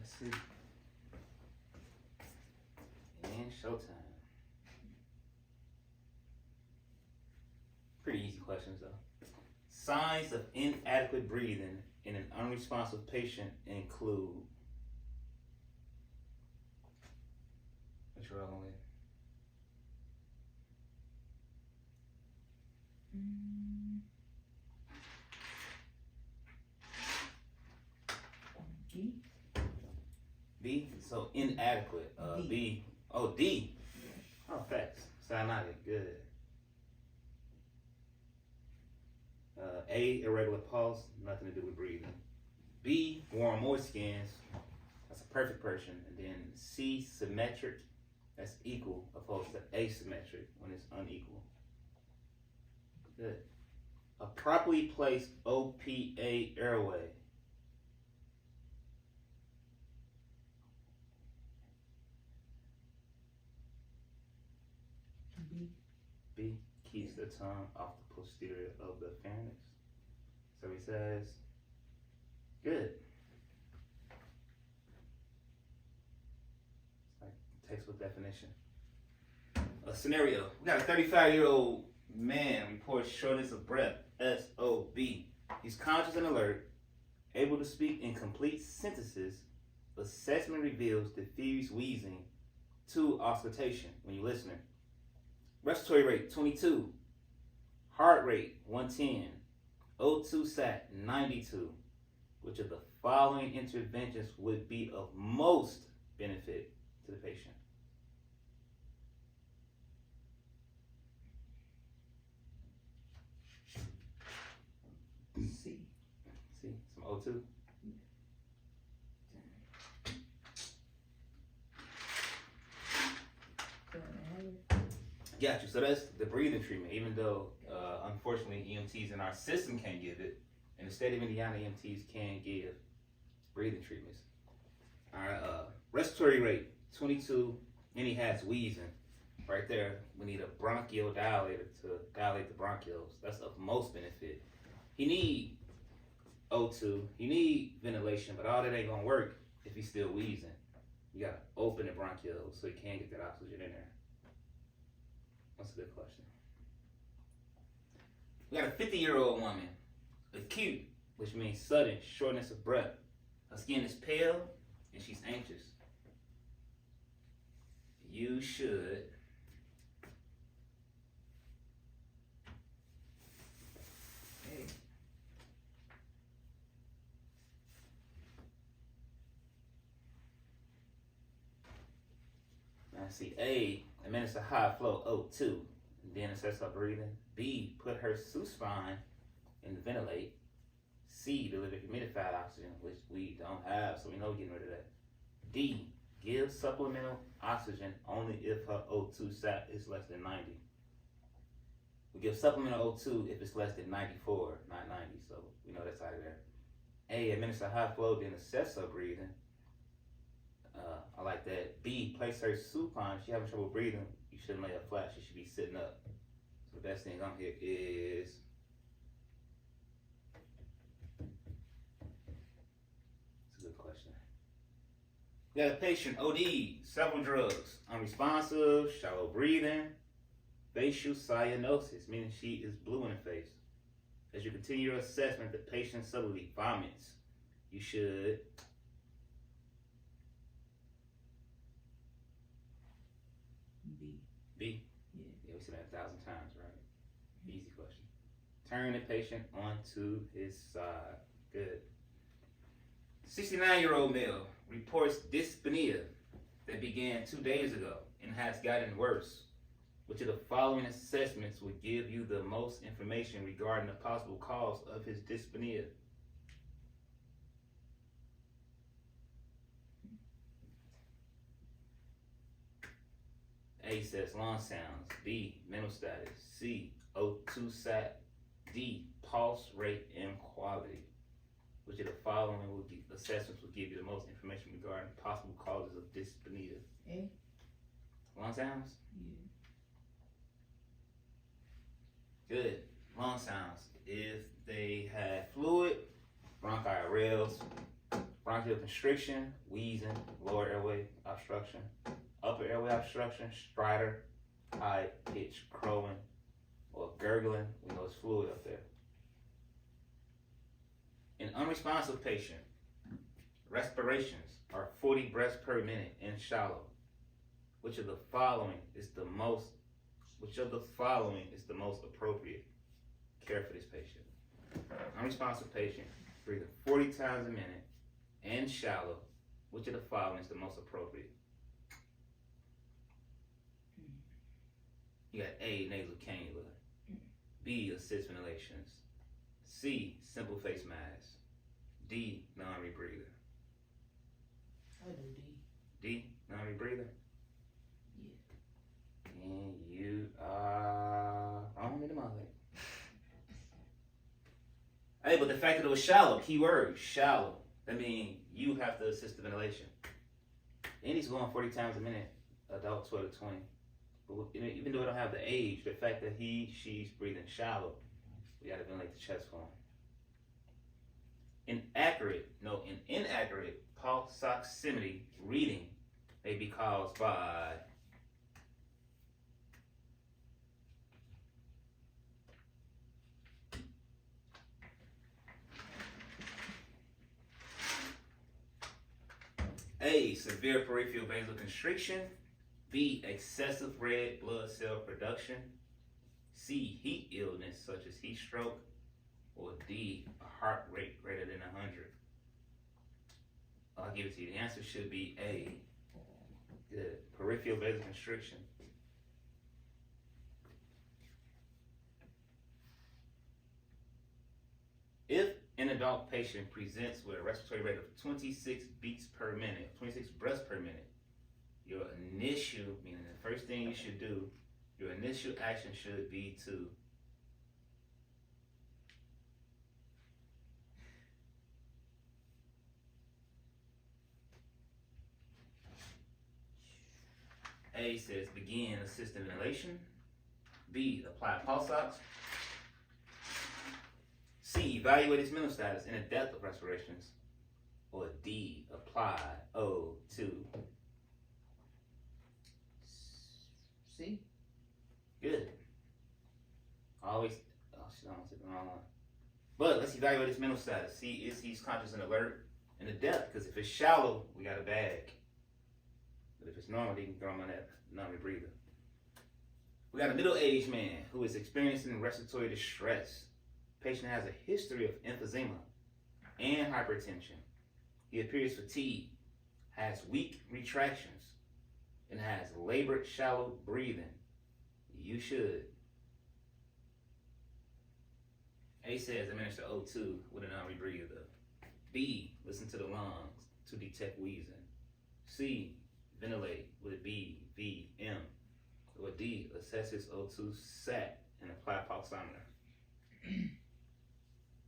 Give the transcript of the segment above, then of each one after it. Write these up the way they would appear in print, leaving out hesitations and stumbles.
Let's see. And showtime. Pretty easy questions though. Signs of inadequate breathing in an unresponsive patient include. What you rolling with? B. B. So inadequate. D. B. Oh, D. Oh, facts. Cyanotic. Good. A. Irregular pulse. Nothing to do with breathing. B. Warm, moist skins. That's a perfect person. And then C. Symmetric. That's equal opposed to asymmetric when it's unequal. Good. A properly placed OPA airway. B. B. Keeps the tongue off the posterior of the pharynx. So he says, good. It's like textbook definition. A scenario. We got a 35-year-old man reports shortness of breath, SOB. He's conscious and alert, able to speak in complete sentences. Assessment reveals diffuse wheezing, 2 auscultation when you're listening. Respiratory rate 22, heart rate 110, O2 sat 92. Which of the following interventions would be of most benefit to the patient? C. See, some O2. Got you. So that's the breathing treatment. Even though, unfortunately, EMTs in our system can't give it, in the state of Indiana, EMTs can give breathing treatments. All right. Respiratory rate 22, and he has wheezing. Right there, we need a bronchodilator to dilate the bronchioles. That's of most benefit. He need O2. He need ventilation, but all that ain't gonna work if he's still wheezing. You gotta open the bronchioles so he can get that oxygen in there. That's a good question. We got a 50-year-old woman, acute, which means sudden shortness of breath. Her skin is pale and she's anxious. You should see, A, administer high flow O2, then assess her breathing. B, put her supine and ventilate. C, deliver humidified oxygen, which we don't have, so we know we're getting rid of that. D, give supplemental oxygen only if her O2 sat is less than 90. We give supplemental O2 if it's less than 94, not 90, so we know that's out of there. A, administer high flow, then assess her breathing. I like that. B, place her supine. If she's having trouble breathing, you shouldn't lay her flat. She should be sitting up. So the best thing on here is it's a good question. We got a patient, OD, several drugs, unresponsive, shallow breathing, facial cyanosis, meaning she is blue in the face. As you continue your assessment, the patient suddenly vomits. You should B. Yeah, we said that 1,000 times, right? Easy question. Turn the patient onto his side. Good. 69-year-old male reports dyspnea that began 2 days ago and has gotten worse. Which of the following assessments would give you the most information regarding the possible cause of his dyspnea? A says lung sounds. B, mental status. C, O2 sat. D, pulse rate and quality. Which of the following assessments will give you the most information regarding possible causes of dyspnea? A. Lung sounds? Yeah. Good. Lung sounds. If they had fluid, bronchial bronchial constriction, wheezing, lower airway obstruction, upper airway obstruction, stridor, high pitch crowing, or gurgling. We know it's fluid up there. In unresponsive patient, respirations are 40 breaths per minute and shallow. Which of the following is the most appropriate care for this patient? Unresponsive patient, breathing 40 times a minute and shallow. Which of the following is the most appropriate? You got A, nasal cannula, B, assist ventilations, C, simple face mask, D, non-rebreather. I would do D. D, non-rebreather? Yeah. And you are wrong in the mother. Hey, but the fact that it was shallow, key word, shallow. That means you have to assist the ventilation. And he's going 40 times a minute, adult 12 to 20. But even though I don't have the age, the fact that she's breathing shallow, we gotta ventilate the chest for him. Inaccurate pulse oximetry reading may be caused by A, severe peripheral vasoconstriction, B, excessive red blood cell production, C, heat illness such as heat stroke, or D, a heart rate greater than 100. I'll give it to you. The answer should be A. Good. Peripheral vasoconstriction. If an adult patient presents with a respiratory rate of 26 beats per minute, 26 breaths per minute, your initial, meaning the first thing you should do, your initial action should be to A says begin assisted ventilation. B, apply pulse ox. C, evaluate his mental status and the depth of respirations. Or D, apply O2. C. Good. Always, she almost hit the wrong one. But let's evaluate his mental status. See, is he's conscious and alert and the depth? Because if it's shallow, we got a bag. But if it's normal, they can throw him on that non-rebreather. We got a middle-aged man who is experiencing respiratory distress. Patient has a history of emphysema and hypertension. He appears fatigued, has weak retractions, and has labored shallow breathing. You should. A says administer O2 with a non-rebreather. B, listen to the lungs to detect wheezing. C, ventilate with BVM. Or D, assess his O2 sat and apply pulsometer.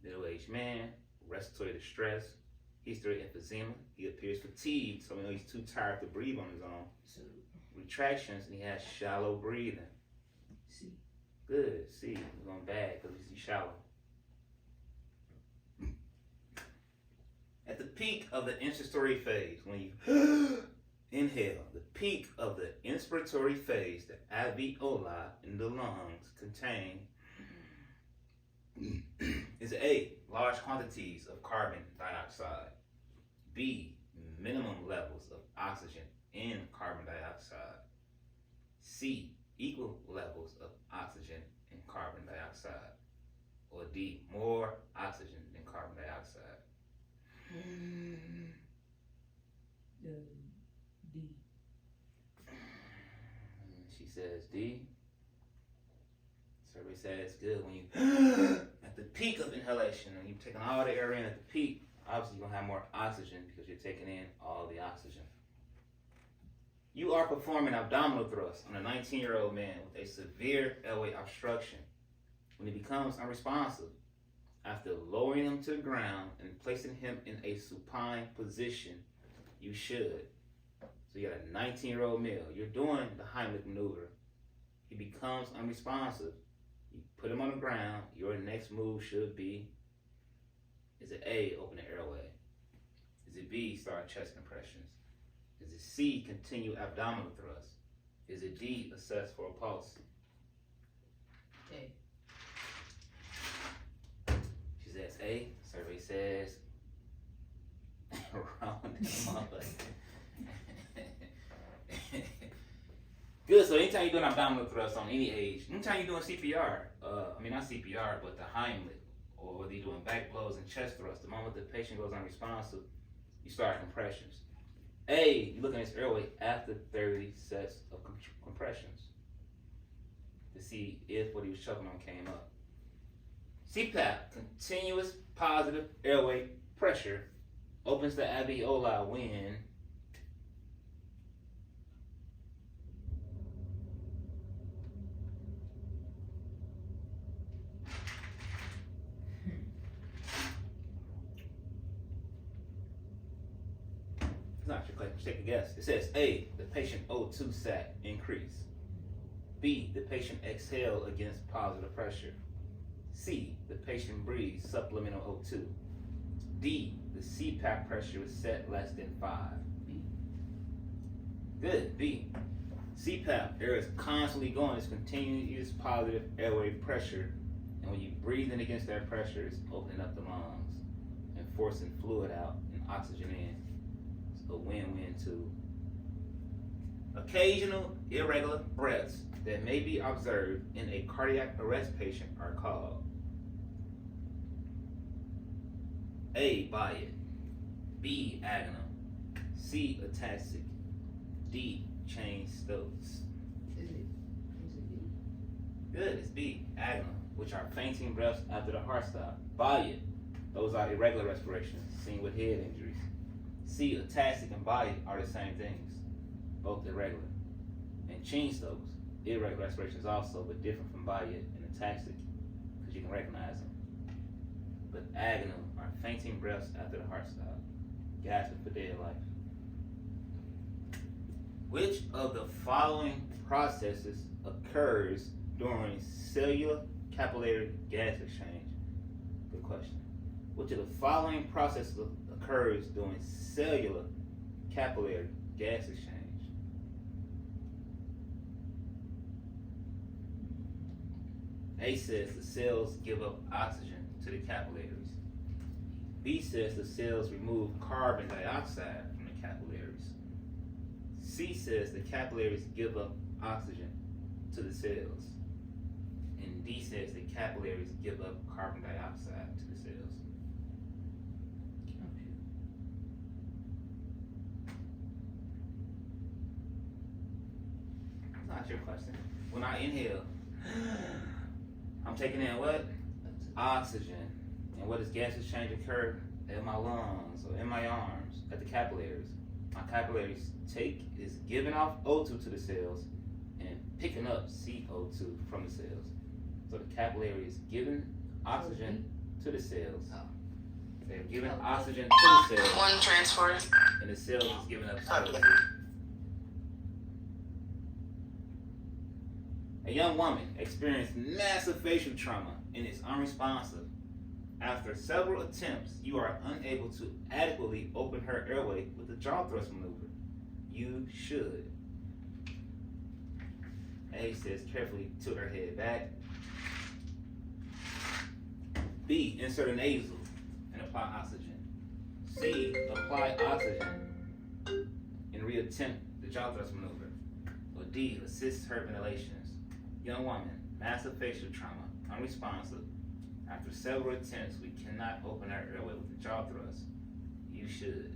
Middle-aged man, respiratory distress, history of emphysema. He appears fatigued, so we know he's too tired to breathe on his own. So, Retractions, and he has shallow breathing. C. Good. C, we're going bad because he's shallow. At the peak of the inspiratory phase, when you inhale, the peak of the inspiratory phase, the alveoli in the lungs contain is A, large quantities of carbon dioxide. B, minimum levels of oxygen in carbon dioxide. C, equal levels of oxygen in carbon dioxide. Or D, more oxygen than carbon dioxide. D. She says D. Survey says good when you at the peak of inhalation and you're taking all the air in at the peak. Obviously, you're gonna have more oxygen because you're taking in all the oxygen. You are performing abdominal thrust on a 19-year-old man with a severe airway obstruction. When he becomes unresponsive, after lowering him to the ground and placing him in a supine position, you should. So you got a 19-year-old male. You're doing the Heimlich maneuver. He becomes unresponsive. You put him on the ground. Your next move should be, is it A, open the airway? Is it it B, start chest compressions? Is it C, continue abdominal thrust? Is it D, assess for a pulse? A. She says A. Survey says wrong. Good. So anytime you're doing abdominal thrust on any age, anytime you're doing CPR, not CPR, but the Heimlich, or whether you're doing back blows and chest thrusts, the moment the patient goes unresponsive, you start compressions. A, you look at his airway after 30 sets of compressions to see if what he was choking on came up. CPAP, continuous positive airway pressure, opens the alveoli when not your question, take a guess. It says A, the patient O2 sat increase. B, the patient exhaled against positive pressure. C, the patient breathed supplemental O2. D, the CPAP pressure is set less than 5. B. Good, B. CPAP, air is constantly going, it's continuous positive airway pressure. And when you breathe in against that pressure, it's opening up the lungs and forcing fluid out and oxygen in. A win-win too. Occasional irregular breaths that may be observed in a cardiac arrest patient are called A, biot, B, agonal, C, ataxic, D, chain stokes. Is it B? Good, it's B, agonal, which are fainting breaths after the heart stop. Biot, those are irregular respirations seen with head injuries. C, ataxic and biot are the same things, both irregular. And chain stokes, irregular respirations also, but different from biot and ataxic, because you can recognize them. But agonal are fainting breaths after the heart stop, gasping for dead life. Which of the following processes occurs during cellular capillary gas exchange? Good question. Which of the following processes occurs during cellular capillary gas exchange? A says the cells give up oxygen to the capillaries. B says the cells remove carbon dioxide from the capillaries. C says the capillaries give up oxygen to the cells. And D says the capillaries give up carbon dioxide to the cells. Not your question. When I inhale, I'm taking in what? Oxygen. And what does gas exchange occur? In my lungs or in my arms, at the capillaries. My capillaries is giving off O2 to the cells and picking up CO2 from the cells. So the capillary is giving oxygen to the cells. They're giving oxygen to the cells. One transport. And the cells is giving up CO2. A young woman experienced massive facial trauma and is unresponsive. After several attempts, you are unable to adequately open her airway with the jaw thrust maneuver. You should. A says carefully tilt her head back. B, insert a nasal and apply oxygen. C, apply oxygen and reattempt the jaw thrust maneuver. Or D, assist her ventilations. Young woman, massive facial trauma, unresponsive. After several attempts, we cannot open our airway with the jaw thrust. You should.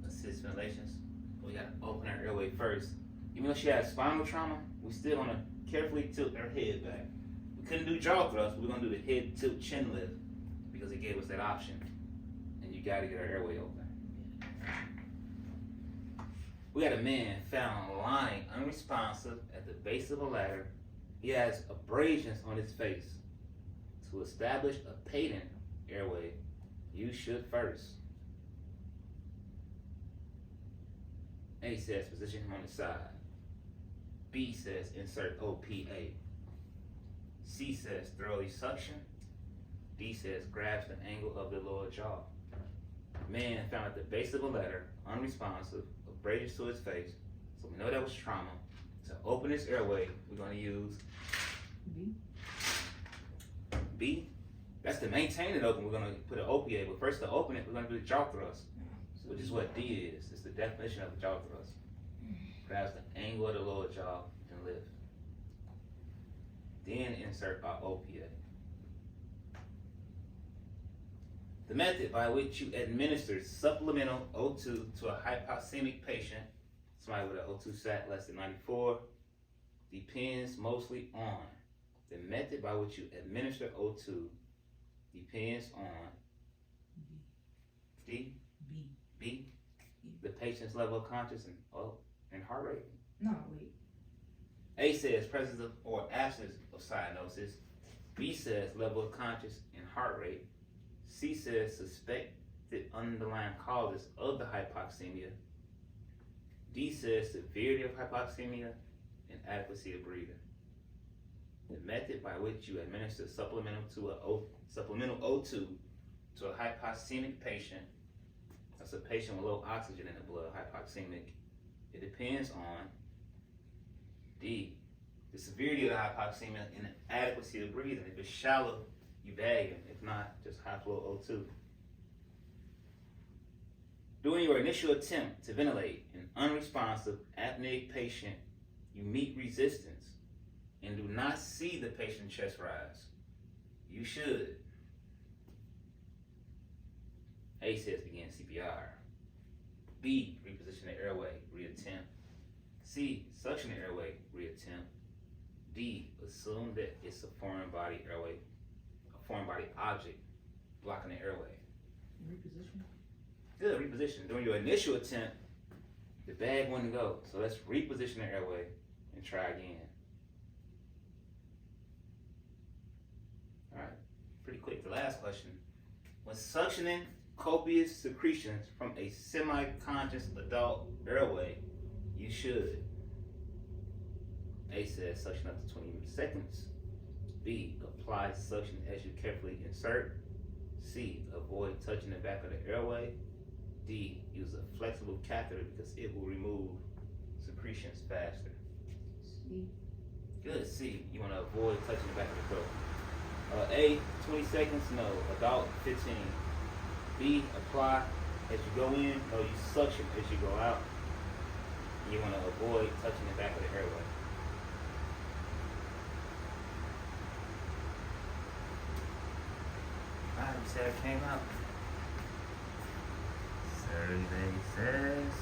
Assist ventilations. We gotta open our airway first. Even though she had spinal trauma, we still wanna carefully tilt her head back. We couldn't do jaw thrust, but we're gonna do the head tilt chin lift because it gave us that option. And you gotta get our airway open. We got a man found lying unresponsive at the base of a ladder. He has abrasions on his face. To establish a patent airway, you should first. A says position him on the side. B says insert OPA. C C says thoroughly suction. D says grabs the angle of the lower jaw. Man found at the base of a letter, unresponsive, abrasions to his face. So we know that was trauma. To open his airway, we're going to use B. B. That's to maintain it open. We're going to put an OPA, but first to open it, we're going to do the jaw thrust, which is what D is. It's the definition of the jaw thrust. Grabs the angle of the lower jaw and lift. Then insert our OPA. The method by which you administer supplemental O2 to a hypoxemic patient, somebody with an O2 sat less than 94, depends mostly on. The method by which you administer O2 depends on D, B, the patient's level of consciousness and heart rate. No, wait. A says presence of or absence of cyanosis. B says level of conscious and heart rate. C says suspected underlying causes of the hypoxemia. D says severity of hypoxemia and adequacy of breathing. The method by which you administer supplemental O2 to a hypoxemic patient, that's a patient with low oxygen in the blood, hypoxemic, it depends on D, the severity of the hypoxemia and the adequacy of breathing. If it's shallow, you bag him. If not, just high flow O2. During your initial attempt to ventilate an unresponsive apneic patient, you meet resistance and do not see the patient's chest rise. You should. A says begin CPR. B, reposition the airway, reattempt. C, suction the airway, reattempt. D, assume that it's a foreign body airway, a foreign body object blocking the airway. Reposition. Good, reposition. During your initial attempt, the bag wouldn't go. So let's reposition the airway and try again. All right, pretty quick. The last question. When suctioning copious secretions from a semi-conscious adult airway, you should. A says suction up to 20 seconds. B, apply suction as you carefully insert. C, avoid touching the back of the airway. D, use a flexible catheter because it will remove secretions faster. C. Good. C, you want to avoid touching the back of the throat. A, 20 seconds, no. Adult, 15. B, apply as you go in, no, you suction as you go out. You want to avoid touching the back of the airway. Alright, we said it came out. Survey says